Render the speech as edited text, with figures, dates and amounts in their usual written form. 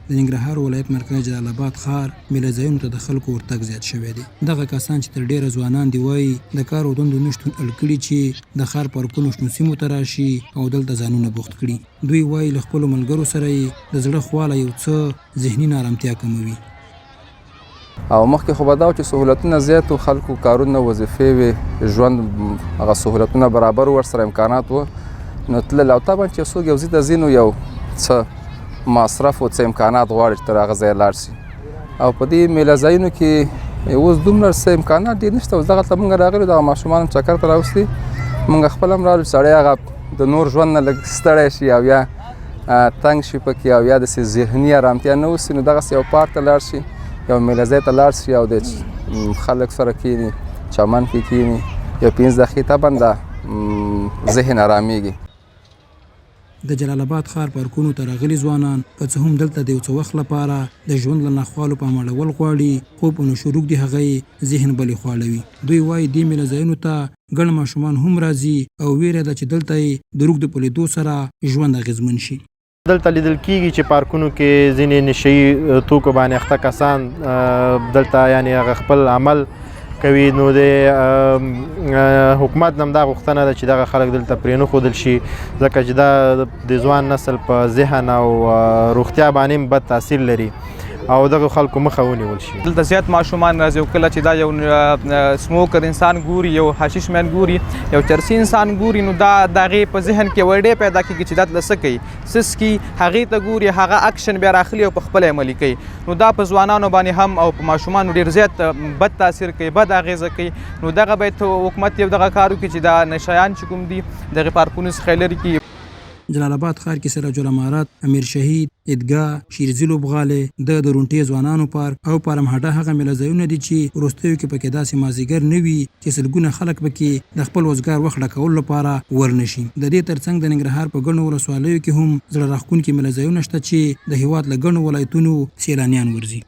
د ننګرهار ولایت مرکز جلال آباد ښار میله ځایونو ته د خلکو ورتګ زیات شوی دی. دغه کسان چې تر ډیره ځوانان دی وایي د کار او دندو نشتون اړ کړي چې د ښار پارکونو شنو سیمو ته راشي او دلته ځانونه بوخت کړي. دوی وایي له خپلو ملګرو سره یې د زړه خواله یو څه ذهني نارامتیا کموي. او مخکې خو به دا و چې سهولتونه زیات و، خلکو کارونه وظیفې وې، ژوند هغه سهولتونه برابر و، ورسره امکانات و، نو تلل او طبعا چې څوک یو ځای ته ځي نو یو څه مصرف او څه امکانات غواړي چې تر هغه ځایه لاړ شي. او په دې میله ځایونو کې اوس دومره څه امکانات ډېر نشته. اوس دغلته مونږ راغلي دغه ماشومان چکر ته راوستي، مونږ خپل هم راغلو چې سړی هغه د نور ژوند نه لږ ستړی شي او یا تنګ شي پکې او یا داسې ذهني ارامتیا نه اوسي، نو دغسې یو پارک ته لاړ شي، یو میله ځای ته لاړ شي او د خلک سره کښېني، چمن کې کښېني، یو 5 دقیقې طبعا د ذهن ارامېږي. د جلال آباد ښار پارکونو ته راغلي ځوانان که څه هم دلته د یو څه وخت لپاره د ژوند له ناخوالو په مړول غواړي، خو په نوشروک د هغه ذهن بلې خواړوي. دوی وایي دې میله ځایونو ته ګڼ ماشومان هم راځي او ویره ده چې دلته یې د روږدو په لیدو سره ژوند اغېزمن شي. دلته لیدل کېږي چې پارکونو کې ځینې نشهیي توکو باندې اخته کسان دلته یعنې هغه خپل عمل کوي، نو د حکومت نه هم دا غوښتنه ده چې دغه خلک دلته پرېنښودل شي، ځکه چې دا د ځوان نسل په ذهن او روغتیا باندې هم بد تاثیر لري او دغه خلکو مخه ونیول شي. دلته زیات ماشومان راځي او کله چې دا یو سموکر انسان ګوري، یو حشیش مین ګوري، یو چرسي انسان ګوري، نو دا د هغې په ذهن کې وړې پیدا کېږي چې دا دلته څه کوي، څه څکي، هغې ته ګوري، هغه اکشن بیا راخلي او په خپله عملي کوي. نو دا په ځوانانو باندې هم او په ماشومانو ډېر زیات بد تاثیر کوي، بد اغېزه کوي. نو دغه باید حکومت یو دغه کار وکړي چې دا نشیان چې کوم دي دغې پارکونو څخه لرې کړي. جلال آباد ښار کې سراج الامارات، امیر شهید، عیدګاه، شیرزي لوبغالی، د درونټې ځوانانو پارک او پارمهډه هغه میله ځایونه دي چې وروستیو کې پکې داسې مازدیګر نه وي چې سلګونه خلک پکې د خپل وزګار وخت ډکولو لپاره ورنشي. د دې ترڅنګ د ننګرهار په ګڼو ولسوالیو کې هم زړه راښکونکي میله ځایونه شته چې د هېواد له ګڼو ولایتونو سیلانیان ورځي.